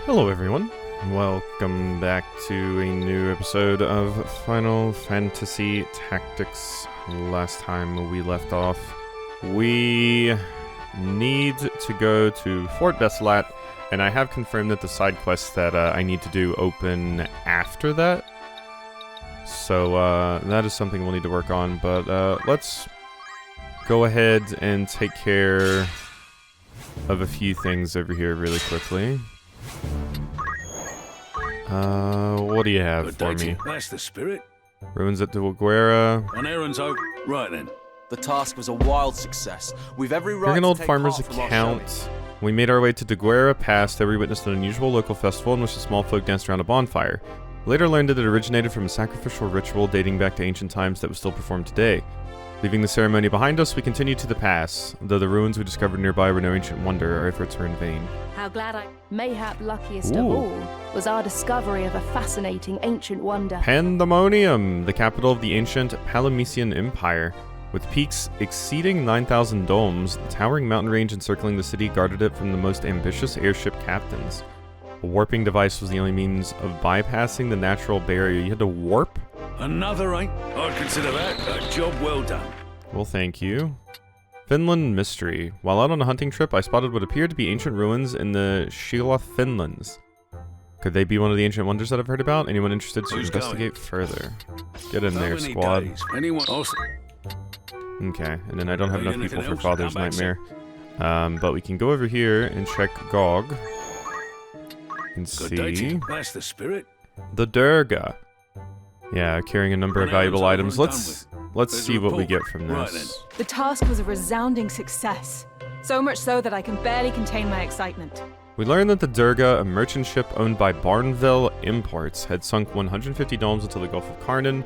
Hello everyone, welcome back to a new episode of Final Fantasy Tactics. Last time we left off, we need to go to Fort Beslat, and I have confirmed that the side quests that I need to do open after that. So that is something we'll need to work on, but let's go ahead and take care of a few things over here really quickly. What do you have for me? That's the spirit. Ruins at Duguera. An errand's out. Right then. The task was a wild success. We've every right Hearing an to old take farmer's part from our account, showing. we made our way to Duguera Pass, where we witnessed an unusual local festival in which the small folk danced around a bonfire. Later learned that it originated from a sacrificial ritual dating back to ancient times that was still performed today. Leaving the ceremony behind us, we continued to the pass. Though the ruins we discovered nearby were no ancient wonder, our efforts were in vain. How glad I... Mayhap luckiest Ooh. of all was our discovery of a fascinating ancient wonder. Pandemonium, the capital of the ancient Palamecian Empire. With peaks exceeding 9,000 domes, the towering mountain range encircling the city guarded it from the most ambitious airship captains. A warping device was the only means of bypassing the natural barrier. You had to warp? Another ain't. I'd consider that a job well done. Well, thank you. Finland Mystery. While out on a hunting trip, I spotted what appeared to be ancient ruins in the Sheila Finlands. Could they be one of the ancient wonders that I've heard about? Anyone interested to Who's investigate further? Get in How there, many squad. days? Anyone else? Okay, and then I don't have Need enough people anything for else? Father's How about Nightmare. But we can go over here and check GOG. And Good day to see you. That's the spirit. the Durga. Yeah, carrying a number of An valuable errand's items. over and Let's There's see a what we report. get from Right this. The task was a resounding success. So much so that I can barely contain my excitement. We learned that the Durga, a merchant ship owned by Barnville Imports, had sunk 150 domes into the Gulf of Karnan.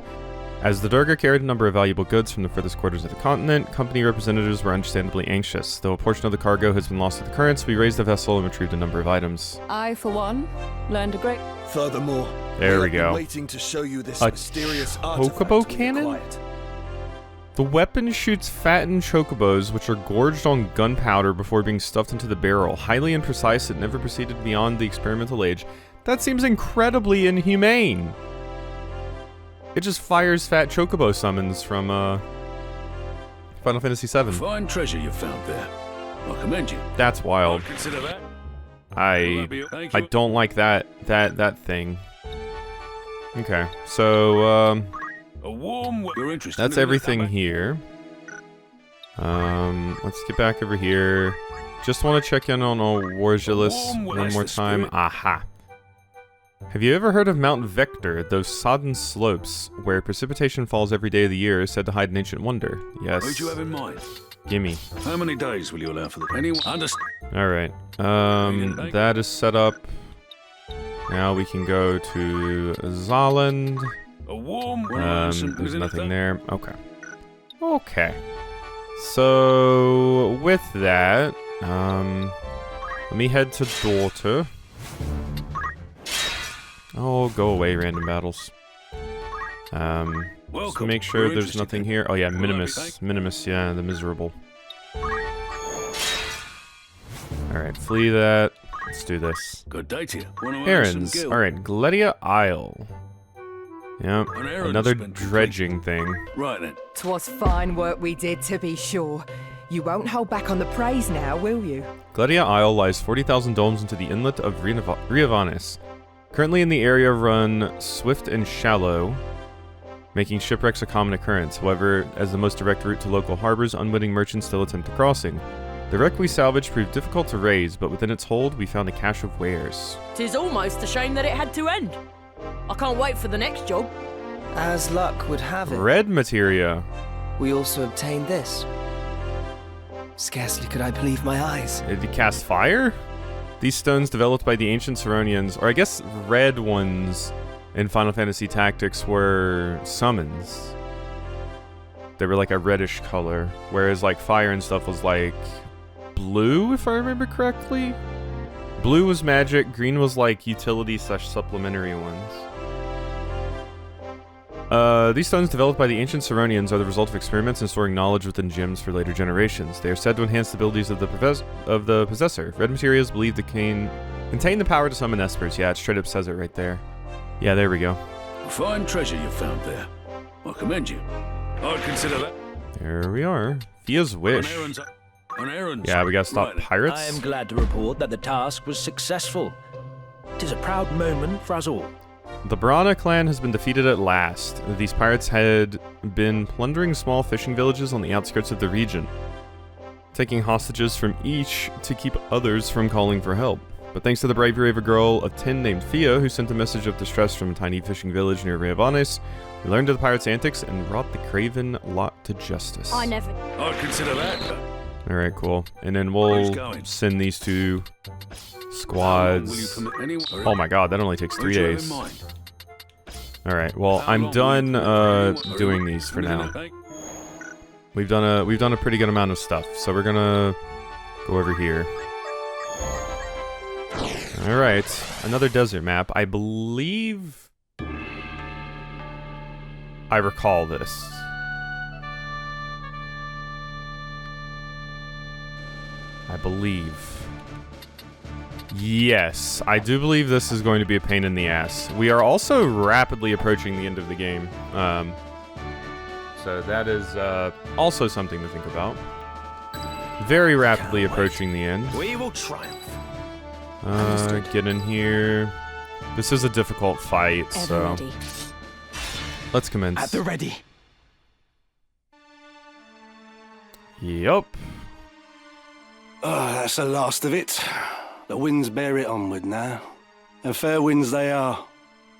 As the Durga carried a number of valuable goods from the furthest quarters of the continent, company representatives were understandably anxious. Though a portion of the cargo has been lost to the currents, we raised the vessel and retrieved a number of items. I, for one, learned a great... Furthermore, There we have been go. waiting to show you this A mysterious artifact chocobo we cannon? acquired. The weapon shoots fattened chocobos, which are gorged on gunpowder before being stuffed into the barrel. Highly imprecise, it never proceeded beyond the experimental age. That seems incredibly inhumane. It just fires fat chocobo summons from Final Fantasy VII. Fine treasure you found there. I commend you. That's wild. I'd consider that. I Thank I you. don't like that thing. Okay, so A warm. You're interested. that's in it, everything am I? here. Let's get back over here. Just want to check in on Wargilus one That's more the time. spirit. Aha. Have you ever heard of Mount Vector, those sodden slopes where precipitation falls every day of the year, is said to hide an ancient wonder? Yes. Who'd you have in mind? Gimme. How many days will you allow for that? Anyone? Understand? Alright. That is set up. Now we can go to Zolland. A warm. There's nothing there. Okay. Okay. So, with that, let me head to Daughter. Oh, go away, random battles. Just to Welcome. make sure We're there's interested nothing in- here. Oh yeah, Will that be Minimus. thanked? Minimus, yeah, the miserable. Alright, flee that. Let's do this. Good day to you. Wanna earn Errands. some gil? Alright, Gledia Isle. Yep, An errand another has been dredging thing. Right then. 'Twas fine work we did, to be sure. You won't hold back on the praise now, will you? Gledia Isle lies 40,000 domes into the inlet of Ivalice. Currently in the area run swift and shallow, making shipwrecks a common occurrence. However, as the most direct route to local harbors, unwitting merchants still attempt the crossing. The wreck we salvaged proved difficult to raise, but within its hold we found a cache of wares. 'Tis almost a shame that it had to end. I can't wait for the next job. As luck would have it, Red materia. we also obtained this. Scarcely could I believe my eyes. Did you cast fire? These stones developed by the ancient Saronians, or I guess red ones in Final Fantasy Tactics, were summons. They were like a reddish color, whereas like fire and stuff was like blue, if I remember correctly. Blue was magic, green was like utility / supplementary ones. These stones developed by the ancient Saronians are the result of experiments in storing knowledge within gems for later generations. They are said to enhance the abilities of the possessor. Red materia is believed to Contain the power to summon espers. Yeah, it straight up says it right there. Yeah, there we go. Fine treasure you found there. I commend you. I'd consider that. There we are. Fia's wish. On errands. Yeah, we gotta stop Right. pirates. I am glad to report that the task was successful. It is a proud moment for us all. The Brana clan has been defeated at last. These pirates had been plundering small fishing villages on the outskirts of the region, taking hostages from each to keep others from calling for help. But thanks to the bravery of a girl of 10 named Fia, who sent a message of distress from a tiny fishing village near Ivalice, we learned of the pirates' antics and brought the craven lot to justice. I never. I'd consider that. Alright, cool. And then Who's we'll going? send these two Will you squads. permit anyone? Oh my god, that only takes 3 Who'd you have days. in mind? Alright, well, How I'm long will you done permit anyone- doing these for now. Okay. We've done a pretty good amount of stuff, so we're gonna go over here. Alright, another desert map. I believe I recall this. I believe. Yes, I do believe this is going to be a pain in the ass. We are also rapidly approaching the end of the game. So that is also something to think about. Very rapidly approaching the end. We will triumph. Get in here. This is a difficult fight, so let's commence. At the ready. Yup. Oh, that's the last of it. The winds bear it onward now. And fair winds they are.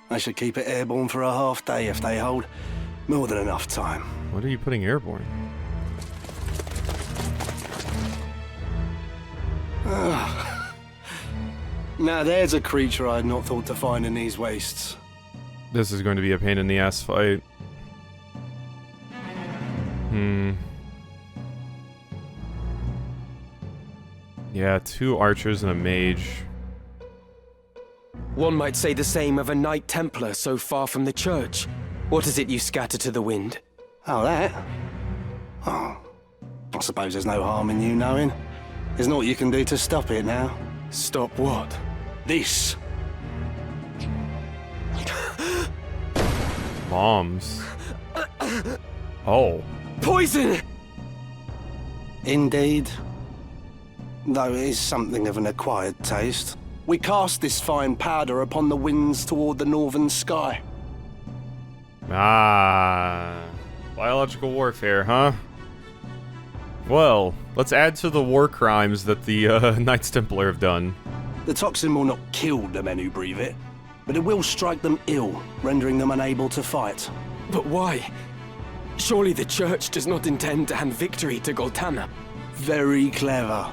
I should keep it airborne for a half day if they hold more than enough time. What are you putting airborne? Now there's a creature I had not thought to find in these wastes. This is going to be a pain in the ass fight. Yeah, 2 archers and a mage. One might say the same of a Knight Templar so far from the church. What is it you scatter to the wind? Oh, that? Oh, I suppose there's no harm in you knowing. There's naught you can do to stop it now. Stop what? This. Bombs. Oh. Poison! Indeed. Though it is something of an acquired taste. We cast this fine powder upon the winds toward the northern sky. Ah. Biological warfare, huh? Well, let's add to the war crimes that the Knights Templar have done. The toxin will not kill the men who breathe it, but it will strike them ill, rendering them unable to fight. But why? Surely the church does not intend to hand victory to Goltana. Very clever.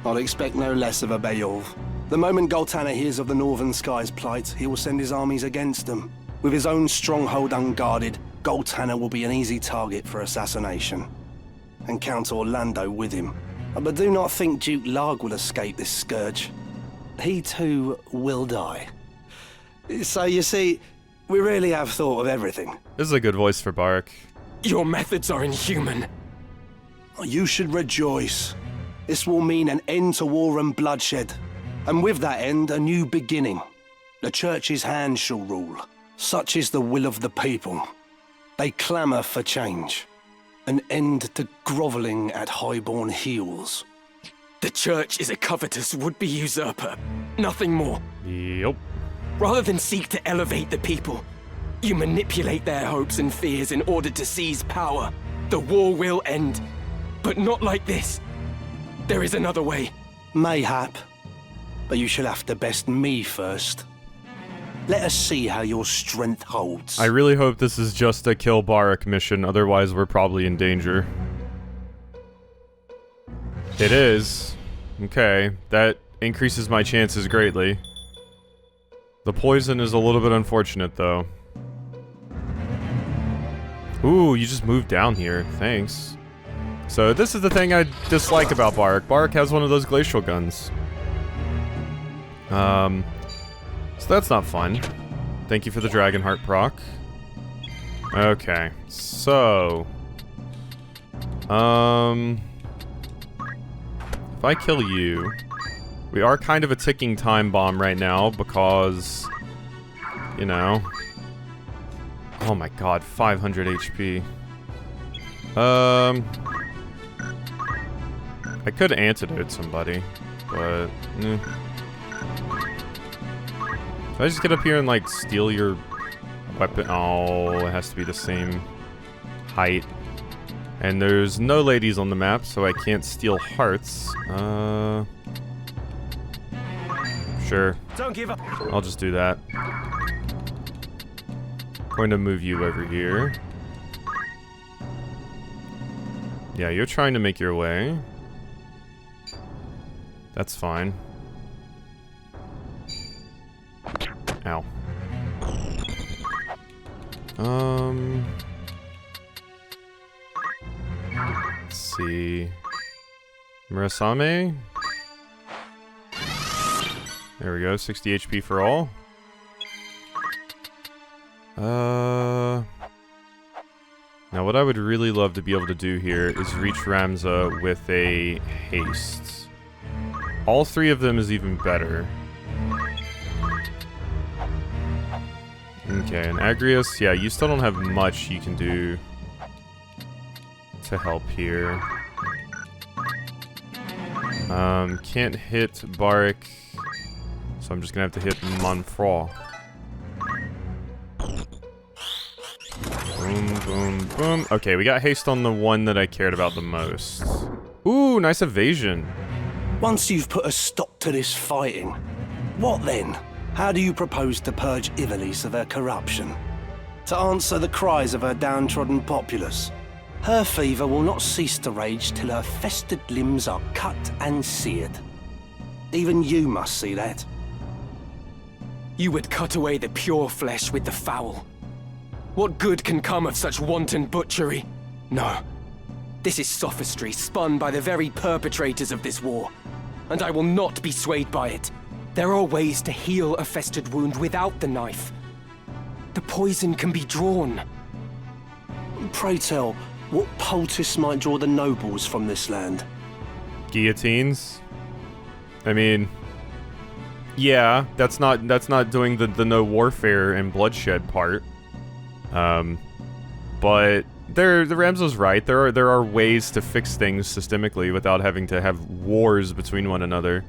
I'll expect no less of a Beowulf. The moment Goltana hears of the northern sky's plight, he will send his armies against them. With his own stronghold unguarded, Goltana will be an easy target for assassination. And Count Orlando with him. But do not think Duke Larg will escape this scourge. He too will die. So you see, we really have thought of everything. This is a good voice for Barich. Your methods are inhuman. You should rejoice. This will mean an end to war and bloodshed. And with that end, a new beginning. The church's hand shall rule. Such is the will of the people. They clamour for change. An end to grovelling at highborn heels. The church is a covetous would-be usurper. Nothing more. Yup. Rather than seek to elevate the people, you manipulate their hopes and fears in order to seize power. The war will end, but not like this. There is another way. Mayhap. But you shall have to best me first. Let us see how your strength holds. I really hope this is just a kill Barich mission, otherwise we're probably in danger. It is. Okay, that increases my chances greatly. The poison is a little bit unfortunate, though. Ooh, you just moved down here. Thanks. So this is the thing I dislike about Barich. Barich has one of those glacial guns. So that's not fun. Thank you for the Dragonheart proc. Okay, so... if I kill you, We are kind of a ticking time bomb right now because, you know... Oh my god, 500 HP. I could antidote somebody, but... Can I just get up here and, like, steal your weapon? Oh, it has to be the same height. And there's no ladies on the map, so I can't steal hearts. Sure. Don't give up. I'll just do that. Going to move you over here. Yeah, you're trying to make your way. That's fine. Ow. Let's see. Murasame? There we go, 60 HP for all. Now what I would really love to be able to do here is reach Ramza with a haste. All three of them is even better. Okay, and Agrius, yeah, you still don't have much you can do to help here. Can't hit Barich, so I'm just gonna have to hit Monfroy. Boom, boom, boom. Okay, we got haste on the one that I cared about the most. Ooh, nice evasion. Once you've put a stop to this fighting, what then? How do you propose to purge Ivalice of her corruption? To answer the cries of her downtrodden populace? Her fever will not cease to rage till her festered limbs are cut and seared. Even you must see that. You would cut away the pure flesh with the foul. What good can come of such wanton butchery? No. This is sophistry spun by the very perpetrators of this war, and I will not be swayed by it. There are ways to heal a festered wound without the knife. The poison can be drawn. Pray tell, what poultice might draw the nobles from this land? Guillotines? I mean... Yeah, that's not doing the no warfare and bloodshed part. But the Ramzo's right. There are ways to fix things systemically without having to have wars between one another.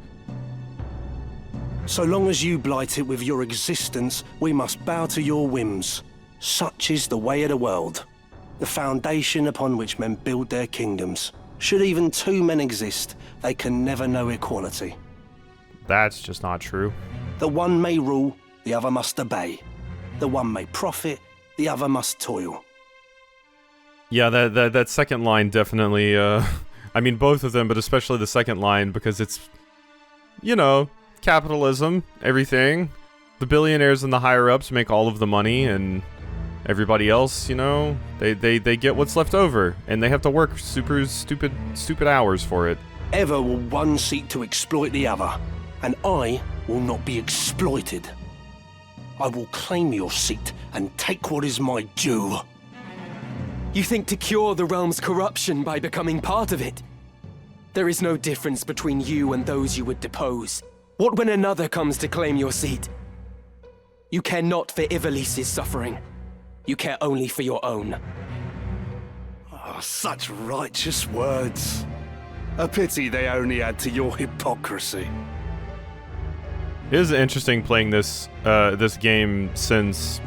So long as you blight it with your existence, we must bow to your whims. Such is the way of the world. The foundation upon which men build their kingdoms. Should even two men exist, they can never know equality. That's just not true. The one may rule, the other must obey. The one may profit, the other must toil. Yeah, that second line definitely, I mean, both of them, but especially the second line, because it's, you know, capitalism, everything. The billionaires and the higher-ups make all of the money, and everybody else, you know, they get what's left over, and they have to work super stupid hours for it. Ever will one seek to exploit the other, and I will not be exploited. I will claim your seat and take what is my due. You think to cure the realm's corruption by becoming part of it? There is no difference between you and those you would depose. What when another comes to claim your seat? You care not for Ivalice's suffering. You care only for your own. Oh, such righteous words. A pity they only add to your hypocrisy. It is interesting playing this game since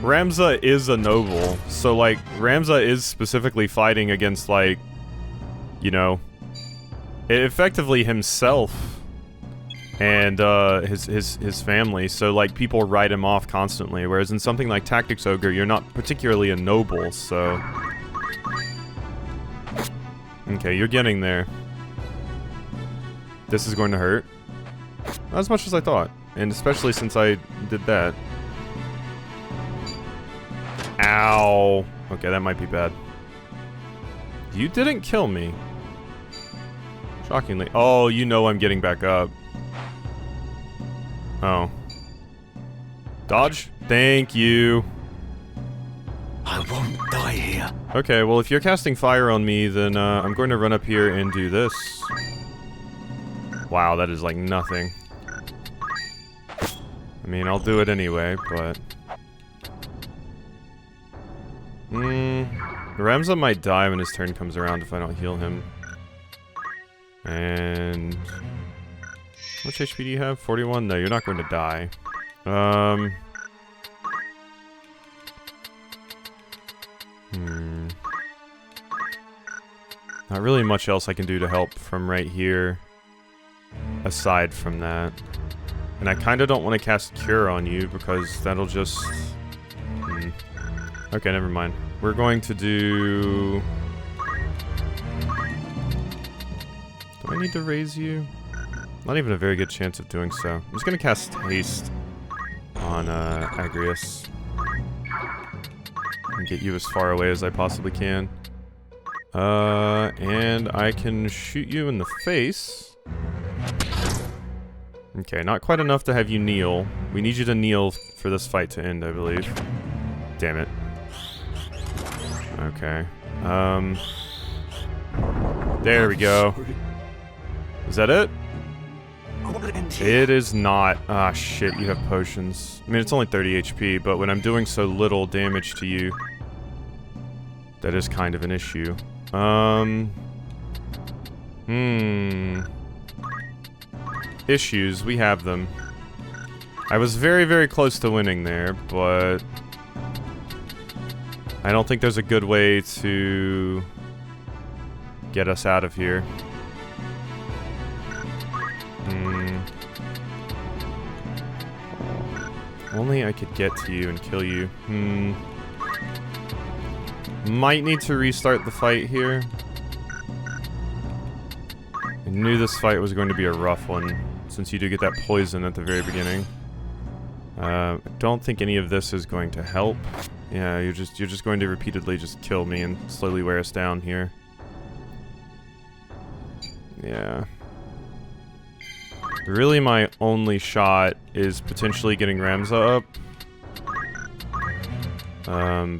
Ramza is a noble, so like Ramza is specifically fighting against, like, you know, effectively himself and his family. So like people write him off constantly, whereas in something like Tactics Ogre, you're not particularly a noble. So okay, you're getting there. This is going to hurt. Not as much as I thought, and especially since I did that. Ow. Okay, that might be bad. You didn't kill me. Shockingly. Oh, you know I'm getting back up. Oh. Dodge? Thank you. I won't die here. Okay, well, if you're casting fire on me, then I'm going to run up here and do this. Wow, that is like nothing. I mean, I'll do it anyway, but... Ramza might die when his turn comes around if I don't heal him. And... How much HP do you have? 41? No, you're not going to die. Not really much else I can do to help from right here, aside from that. And I kind of don't want to cast Cure on you, because that'll just... Okay, never mind. We're going to do... Do I need to raise you? Not even a very good chance of doing so. I'm just going to cast Haste on Agrius. And get you as far away as I possibly can. And I can shoot you in the face. Okay, not quite enough to have you kneel. We need you to kneel for this fight to end, I believe. Damn it. Okay. There we go. Is that it? It is not. Ah, shit, you have potions. I mean, it's only 30 HP, but when I'm doing so little damage to you, that is kind of an issue. Issues, we have them. I was very, very close to winning there, but... I don't think there's a good way to... get us out of here. Only I could get to you and kill you. Might need to restart the fight here. I knew this fight was going to be a rough one, since you do get that poison at the very beginning. I don't think any of this is going to help. Yeah, you're just going to repeatedly just kill me and slowly wear us down here. Yeah. Really, my only shot is potentially getting Ramza up.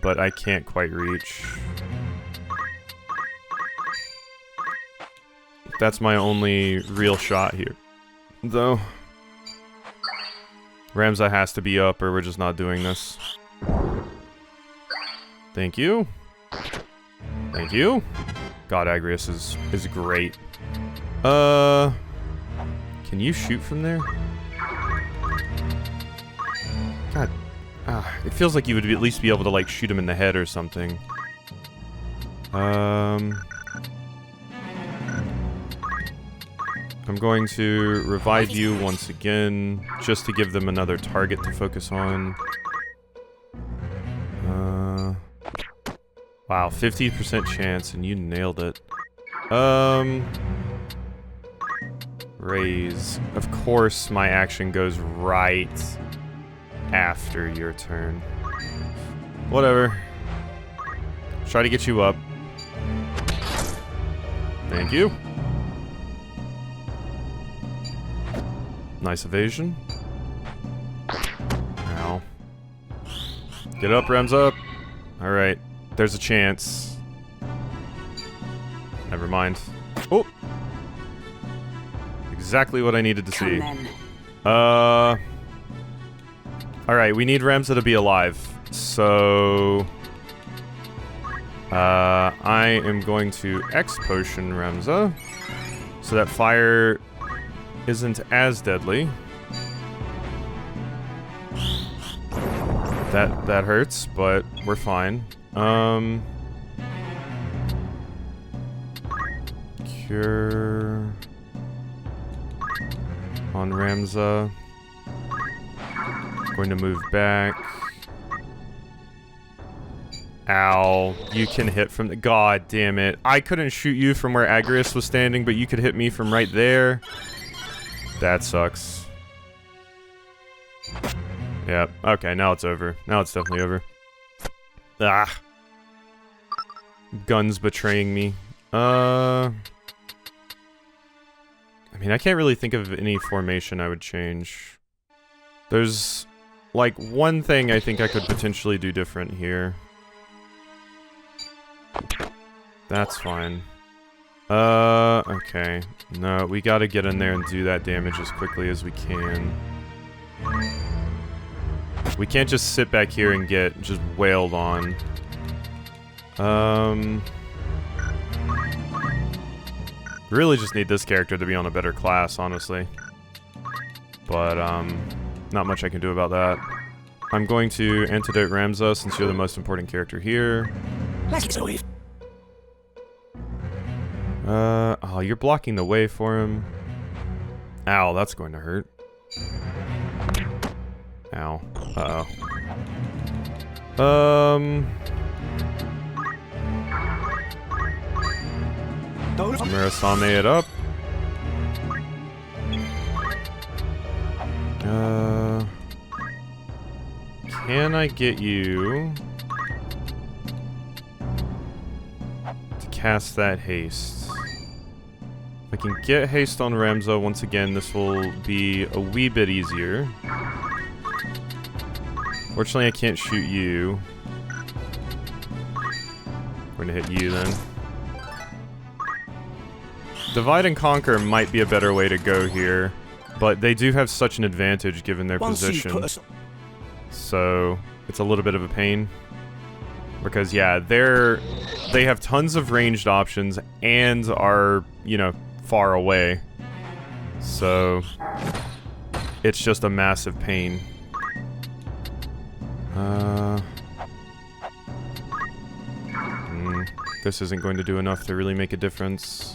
But I can't quite reach. That's my only real shot here, though. Ramza has to be up or we're just not doing this. Thank you. Thank you. God, Agrius is great. Can you shoot from there? God. It feels like you would at least be able to, like, shoot him in the head or something. I'm going to revive you once again, just to give them another target to focus on. Wow, 50% chance, and you nailed it. Raise. Of course, my action goes right after your turn. Whatever. Try to get you up. Thank you. Nice evasion. Ow. Get up, Rems up. Alright. There's a chance. Never mind. Oh! Exactly what I needed to see. Alright, we need Ramza to be alive. So... I am going to X-Potion Ramza. So that fire isn't as deadly. That hurts, but we're fine. Cure on Ramza. Going to move back. Ow. You can hit from the... God damn it. I couldn't shoot you from where Agrius was standing, but you could hit me from right there. That sucks. Yep. Okay, now it's over. Now it's definitely over. Ah. Guns betraying me. I mean, I can't really think of any formation I would change. There's, like, one thing I think I could potentially do different here. That's fine. Okay. No, we gotta get in there and do that damage as quickly as we can. We can't just sit back here and get just wailed on. Really just need this character to be on a better class, honestly. But, not much I can do about that. I'm going to antidote Ramza since you're the most important character here. Oh, you're blocking the way for him. Ow, that's going to hurt. Ow. Uh-oh. Murasame it up. Can I get you to cast that haste? If I can get haste on Ramza, once again, this will be a wee bit easier. Fortunately, I can't shoot you. We're gonna hit you then. Divide and Conquer might be a better way to go here, but they do have such an advantage given their position. So, it's a little bit of a pain. Because, yeah, they have tons of ranged options and are, you know, far away. So, it's just a massive pain. This isn't going to do enough to really make a difference.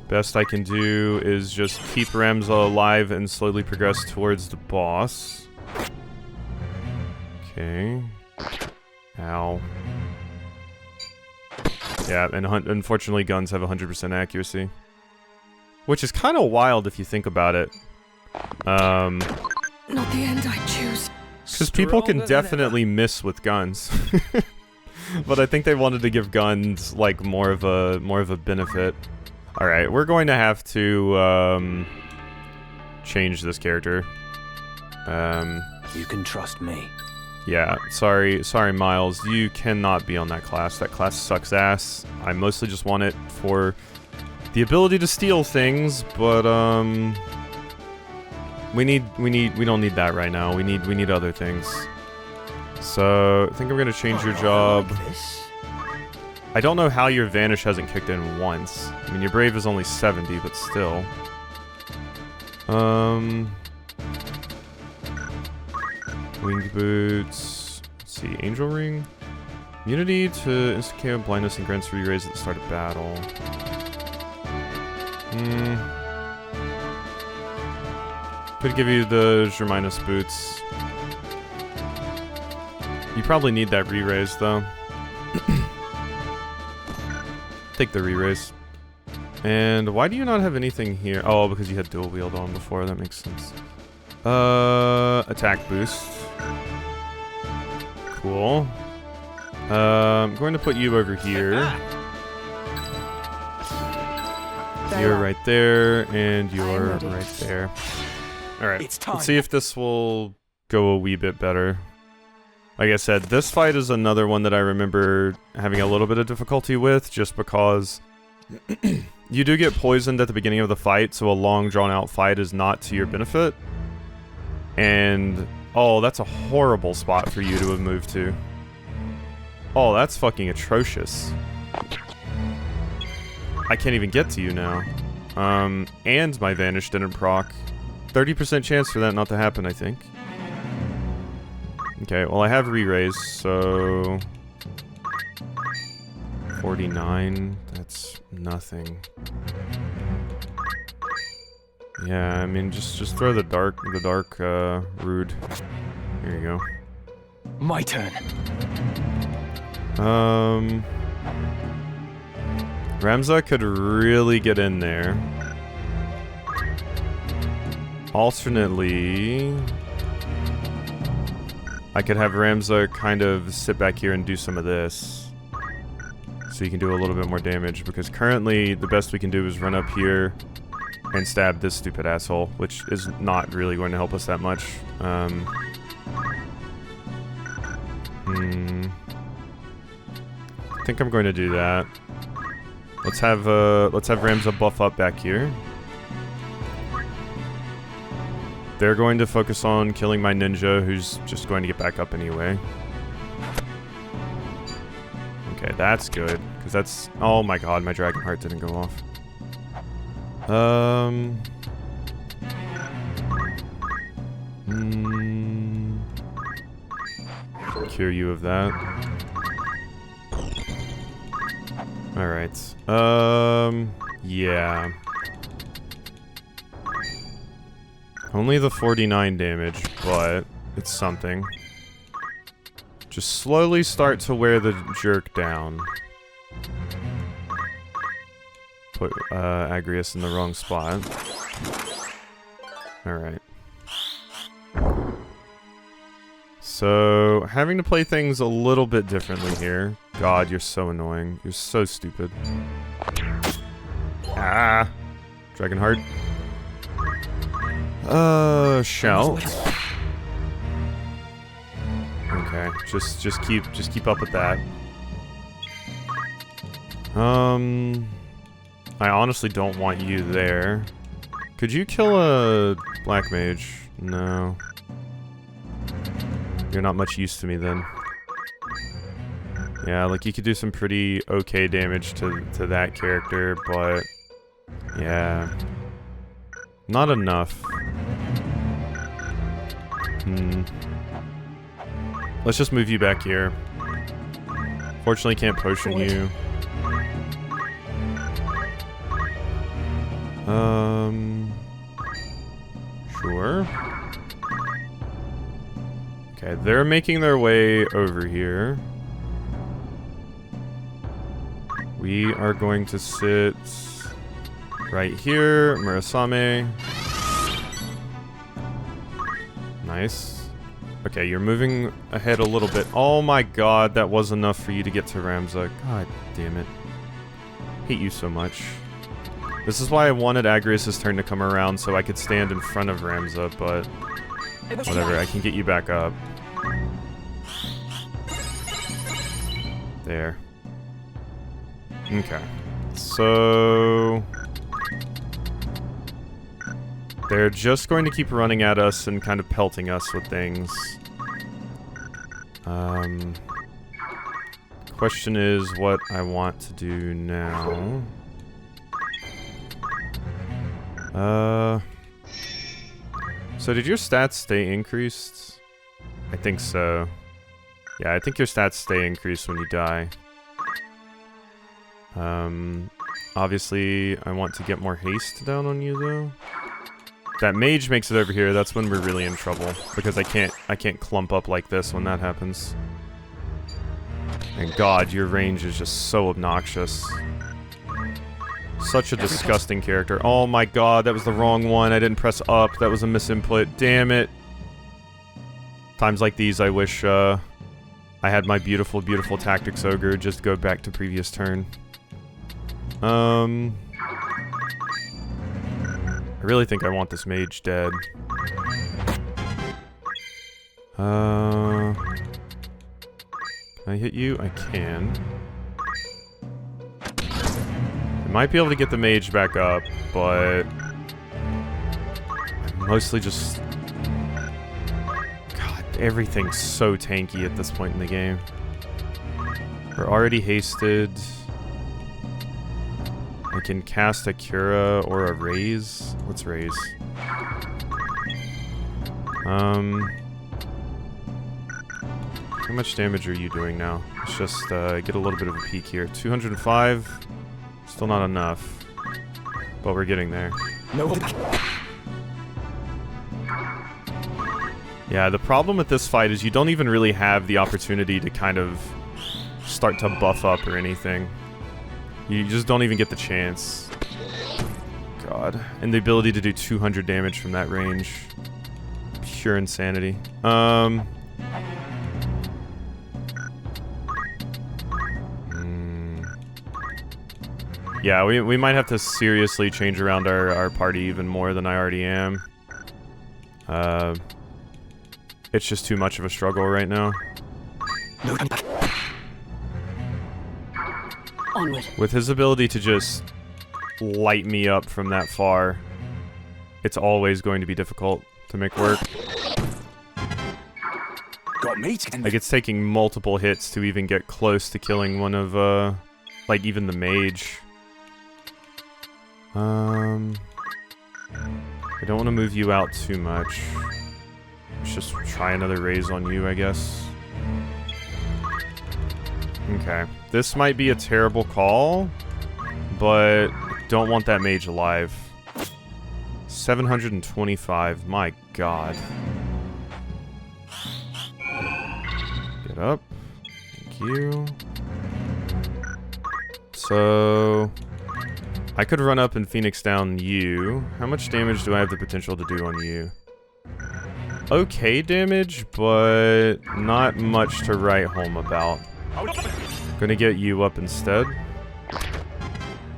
Best I can do is just keep Ramza alive and slowly progress towards the boss. Okay. Ow. Yeah, and unfortunately guns have 100% accuracy. Which is kind of wild if you think about it. Not the end I choose. Because people can definitely miss with guns. But I think they wanted to give guns, like, more of a benefit. Alright, we're going to have to, change this character. You can trust me. Yeah, sorry Miles, you cannot be on that class. That class sucks ass. I mostly just want it for the ability to steal things, but we don't need that right now. We need other things. So I think I'm gonna change your job. I don't know how your Vanish hasn't kicked in once. I mean, your Brave is only 70, but still. Winged Boots. Let's see, Angel Ring. Immunity to instant KO, blindness, and grants re-raise at the start of battle. Could give you the Germinus Boots. You probably need that re-raise, though. Take the re-raise. And why do you not have anything here? Oh, because you had dual wield on before. That makes sense. Attack boost. Cool. I'm going to put you over here. You're right there, and you're right there. Alright, let's see if this will go a wee bit better. Like I said, this fight is another one that I remember having a little bit of difficulty with, just because you do get poisoned at the beginning of the fight, so a long drawn-out fight is not to your benefit. And, oh, that's a horrible spot for you to have moved to. Oh, that's fucking atrocious. I can't even get to you now. And my Vanish didn't proc. 30% chance for that not to happen, I think. Okay, well I have re-raise, so... 49, that's nothing. Yeah, I mean, just throw the dark Rude. Here you go. My turn. Ramza could really get in there. Alternately, I could have Ramza kind of sit back here and do some of this. So you can do a little bit more damage, because currently the best we can do is run up here and stab this stupid asshole, which is not really going to help us that much. I think I'm going to do that. Let's have Ramza buff up back here. They're going to focus on killing my ninja, who's just going to get back up anyway. Okay, that's good, because that's... Oh my god, my Dragon Heart didn't go off. Cure you of that. Alright. Yeah. Only the 49 damage, but it's something. Just slowly start to wear the jerk down. Put Agrius in the wrong spot. Alright. So, having to play things a little bit differently here. God, you're so annoying. You're so stupid. Ah! Dragon Heart. Shout. Okay, just keep up with that. I honestly don't want you there. Could you kill a black mage? No. You're not much use to me then. Yeah, like you could do some pretty okay damage to that character, but yeah. Not enough. Let's just move you back here. Fortunately, can't potion you. Sure. Okay, they're making their way over here. We are going to sit right here. Murasame. Nice. Okay, you're moving ahead a little bit. Oh my god, that was enough for you to get to Ramza. God damn it. Hate you so much. This is why I wanted Agrius' turn to come around so I could stand in front of Ramza, but whatever, I can get you back up. There. Okay. So... they're just going to keep running at us and kind of pelting us with things. Question is what I want to do now. So did your stats stay increased? I think so. Yeah, I think your stats stay increased when you die. Obviously, I want to get more haste down on you, though. That mage makes it over here, that's when we're really in trouble. Because I can't clump up like this when that happens. And god, your range is just so obnoxious. Such a disgusting character. Oh my god, that was the wrong one. I didn't press up. That was a misinput. Damn it. Times like these, I wish, I had my beautiful, beautiful tactics ogre just go back to previous turn. I really think I want this mage dead. Can I hit you? I can. I might be able to get the mage back up, but I'm mostly just... God, everything's so tanky at this point in the game. We're already hasted. I can cast a Cura or a Raise. Let's Raise. How much damage are you doing now? Let's just get a little bit of a peek here. 205. Still not enough. But we're getting there. No. Yeah, the problem with this fight is you don't even really have the opportunity to kind of start to buff up or anything. You just don't even get the chance. God. And the ability to do 200 damage from that range. Pure insanity. Yeah, we might have to seriously change around our party even more than I already am. It's just too much of a struggle right now. Onward. With his ability to just light me up from that far, it's always going to be difficult to make work. Got me. Like, it's taking multiple hits to even get close to killing one of, like, even the mage. I don't want to move you out too much. Let's just try another raise on you, I guess. Okay. This might be a terrible call, but don't want that mage alive. 725. My god. Get up. Thank you. So I could run up and Phoenix down you. How much damage do I have the potential to do on you? Okay damage, but not much to write home about. Gonna get you up instead.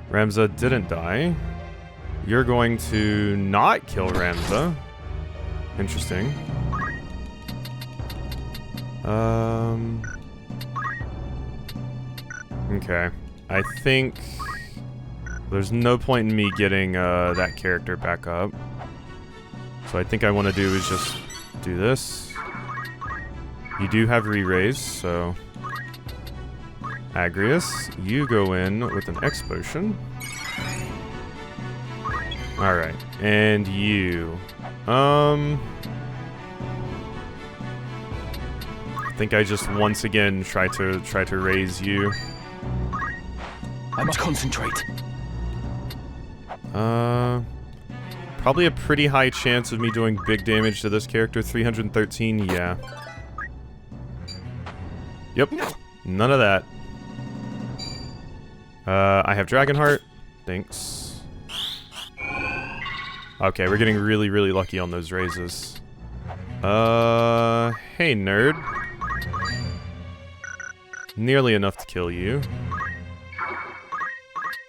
Ramza didn't die. You're going to not kill Ramza. Interesting. Okay. I think there's no point in me getting that character back up. So I think I want to do is just do this. You do have re-raise, so Agrius, you go in with an X potion. Alright, and you. I think I just once again try to raise you. I must concentrate. Probably a pretty high chance of me doing big damage to this character. 313, yeah. Yep, none of that. I have Dragonheart. Thanks. Okay, we're getting really, really lucky on those raises. Hey, nerd. Nearly enough to kill you.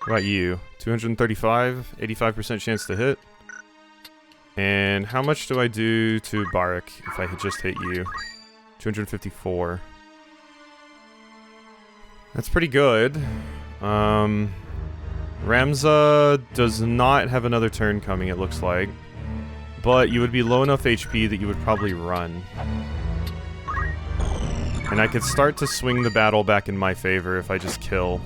What about you? 235, 85% chance to hit. And how much do I do to Barich if I just hit you? 254. That's pretty good. Ramza does not have another turn coming, it looks like. But you would be low enough HP that you would probably run. And I could start to swing the battle back in my favor if I just kill.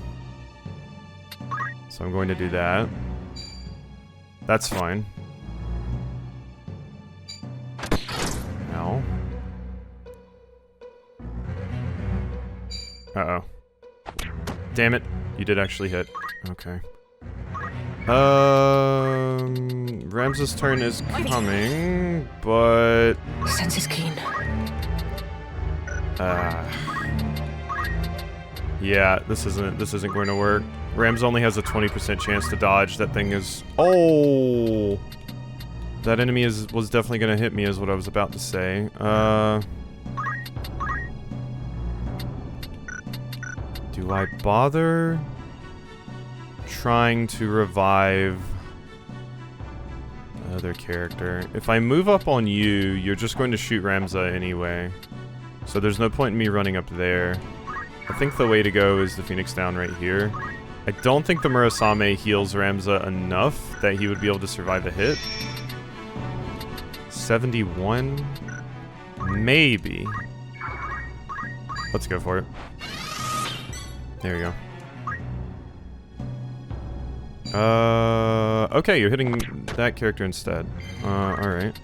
So I'm going to do that. That's fine. Ow. Uh-oh. Damn it. You did actually hit. Okay. Ramza's turn is coming, but... Sense is keen. Yeah, this isn't going to work. Rams only has a 20% chance to dodge. That thing is... Oh! That enemy was definitely going to hit me, is what I was about to say. Do I bother trying to revive another character? If I move up on you, you're just going to shoot Ramza anyway. So there's no point in me running up there. I think the way to go is the Phoenix down right here. I don't think the Murasame heals Ramza enough that he would be able to survive a hit. 71? Maybe. Let's go for it. There we go. Okay, you're hitting that character instead. Alright.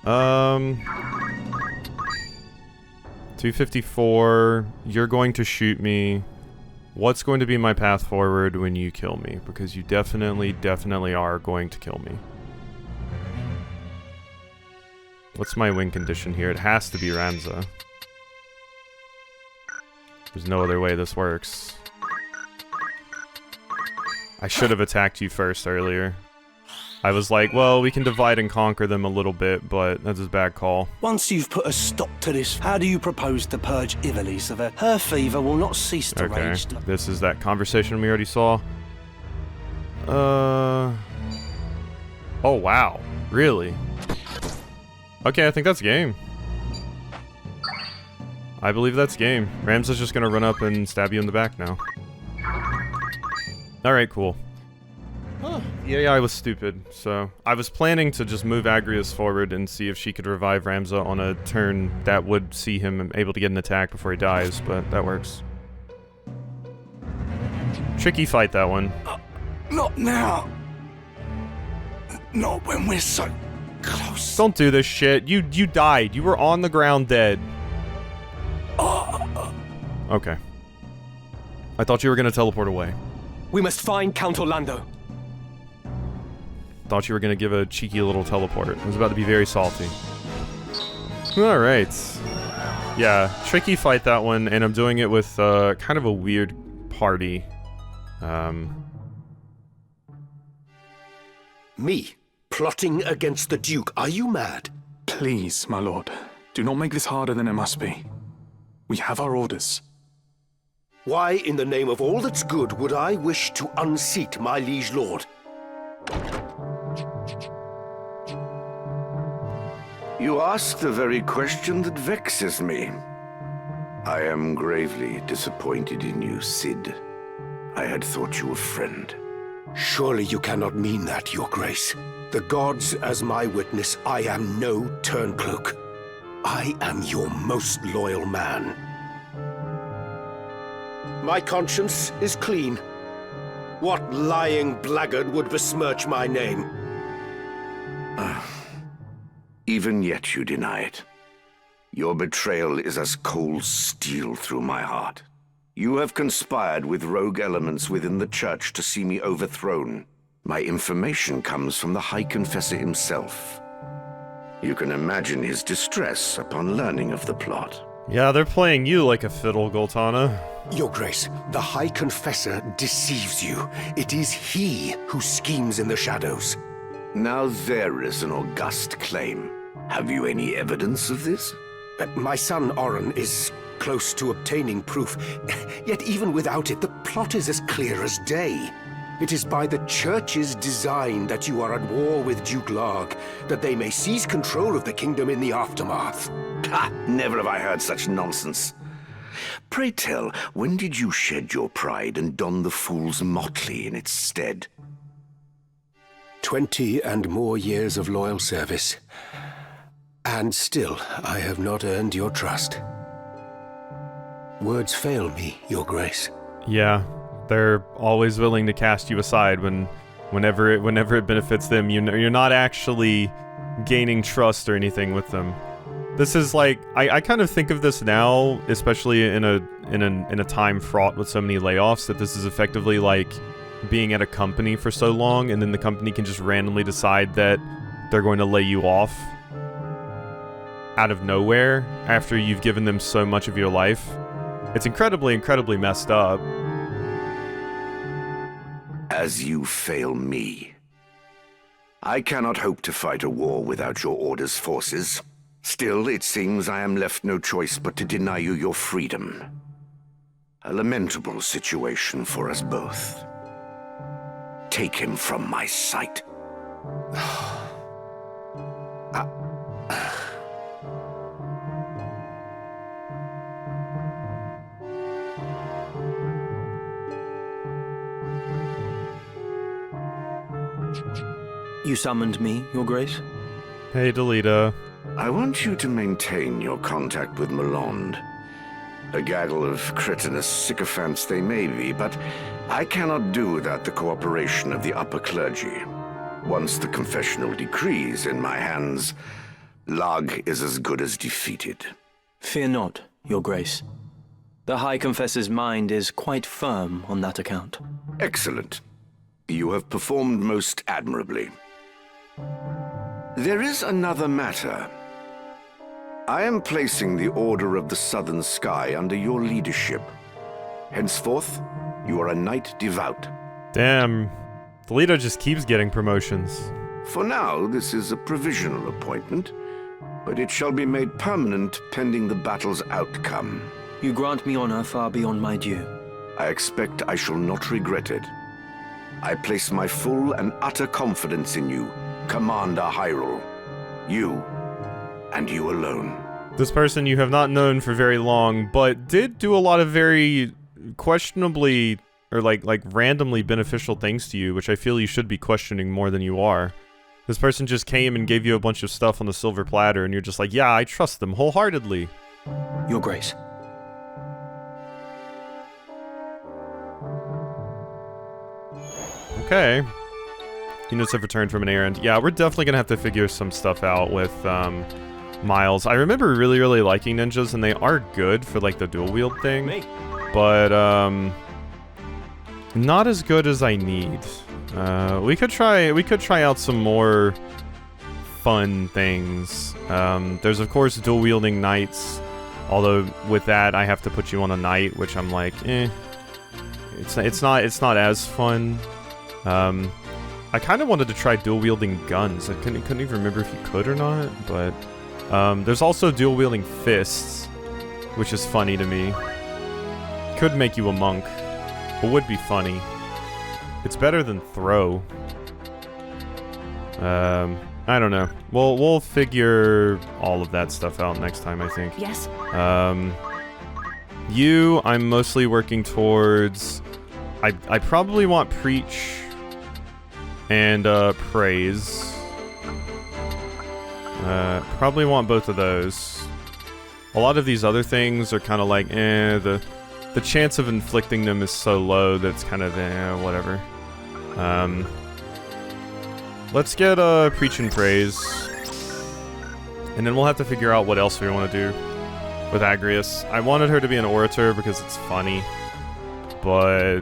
254. You're going to shoot me. What's going to be my path forward when you kill me? Because you definitely are going to kill me. What's my win condition here? It has to be Ramza. There's no other way this works. I should have attacked you first earlier. I was like, well, we can divide and conquer them a little bit, but that's a bad call. Once you've put a stop to this, how do you propose to purge Ivalice of her? Her fever will not cease to rage. This is that conversation we already saw. Oh, wow. Really? Okay, I think that's game. I believe that's game. Ramza's just gonna run up and stab you in the back now. Alright, cool. Yeah, I was stupid, so I was planning to just move Agrias forward and see if she could revive Ramza on a turn that would see him able to get an attack before he dies, but that works. Tricky fight, that one. Not now. Not when we're so close. Don't do this shit. You died. You were on the ground dead. Okay. I thought you were gonna teleport away. We must find Count Orlando. Thought you were gonna give a cheeky little teleport. It was about to be very salty. Alright. Yeah, tricky fight, that one, and I'm doing it with kind of a weird party. Me? Plotting against the Duke? Are you mad? Please, my lord, do not make this harder than it must be. We have our orders. Why, in the name of all that's good, would I wish to unseat my liege lord? You ask the very question that vexes me. I am gravely disappointed in you, Cid. I had thought you a friend. Surely you cannot mean that, your grace. The gods as my witness, I am no turncloak. I am your most loyal man. My conscience is clean. What lying blackguard would besmirch my name? Even yet you deny it. Your betrayal is as cold steel through my heart. You have conspired with rogue elements within the church to see me overthrown. My information comes from the High Confessor himself. You can imagine his distress upon learning of the plot. Yeah, they're playing you like a fiddle, Goltana. Your Grace, the High Confessor deceives you. It is he who schemes in the shadows. Now there is an august claim. Have you any evidence of this? My son Oren is close to obtaining proof. Yet even without it, the plot is as clear as day. It is by the Church's design that you are at war with Duke Larg, that they may seize control of the kingdom in the aftermath. Ha! Never have I heard such nonsense. Pray tell, when did you shed your pride and don the fool's motley in its stead? 20 and more years of loyal service. And still, I have not earned your trust. Words fail me, Your Grace. Yeah, they're always willing to cast you aside whenever it benefits them. You're not actually gaining trust or anything with them. This is like, I kind of think of this now, especially in a time fraught with so many layoffs, that this is effectively like being at a company for so long, and then the company can just randomly decide that they're going to lay you off out of nowhere after you've given them so much of your life. It's incredibly, incredibly messed up. As you fail me. I cannot hope to fight a war without your order's forces. Still, it seems I am left no choice but to deny you your freedom. A lamentable situation for us both. Take him from my sight. You summoned me, Your Grace? Hey, Delita. I want you to maintain your contact with Malond. A gaggle of cretinous sycophants they may be, but I cannot do without the cooperation of the upper clergy. Once the confessional decree is in my hands, Larg is as good as defeated. Fear not, Your Grace. The High Confessor's mind is quite firm on that account. Excellent. You have performed most admirably. There is another matter. I am placing the Order of the Southern Sky under your leadership. Henceforth, you are a knight devout. Damn. Delita just keeps getting promotions. For now, this is a provisional appointment, but it shall be made permanent pending the battle's outcome. You grant me honor far beyond my due. I expect I shall not regret it. I place my full and utter confidence in you, Commander Hyrule. You, and you alone. This person you have not known for very long, but did do a lot of very questionably or like randomly beneficial things to you, which I feel you should be questioning more than you are. This person just came and gave you a bunch of stuff on the silver platter, and you're just like, yeah, I trust them wholeheartedly. Your Grace. Okay. Units have returned from an errand. Yeah, we're definitely gonna have to figure some stuff out with Miles. I remember really, really liking ninjas, and they are good for like the dual wield thing, but not as good as I need. We could try out some more fun things. There's of course dual wielding knights, although with that I have to put you on a knight, which I'm like, it's not as fun. I kind of wanted to try dual wielding guns. I couldn't even remember if you could or not, but there's also dual wielding fists, which is funny to me. Could make you a monk, but would be funny. It's better than throw. I don't know. We'll figure all of that stuff out next time, I think. Yes. I'm mostly working towards. I probably want preach and praise. Probably want both of those. A lot of these other things are kind of like, the chance of inflicting them is so low that it's kind of, whatever. Let's get preach and praise, and then we'll have to figure out what else we want to do with Agrias. I wanted her to be an orator because it's funny, but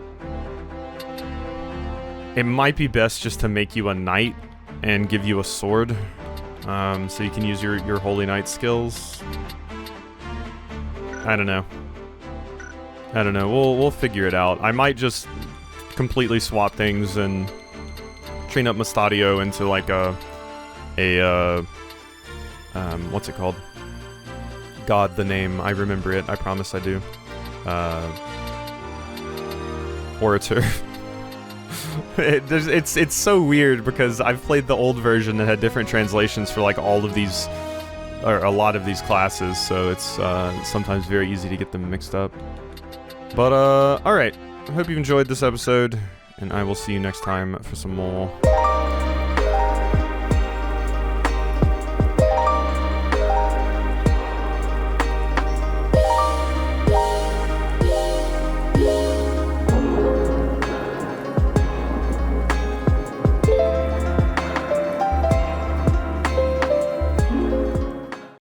it might be best just to make you a knight and give you a sword, so you can use your holy knight skills. I don't know. We'll figure it out. I might just completely swap things and train up Mustadio into like what's it called? God, the name. I remember it. I promise I do. Orator. It's so weird because I've played the old version that had different translations for like all of these, or a lot of these classes, so it's sometimes very easy to get them mixed up. But alright. I hope you enjoyed this episode, and I will see you next time for some more.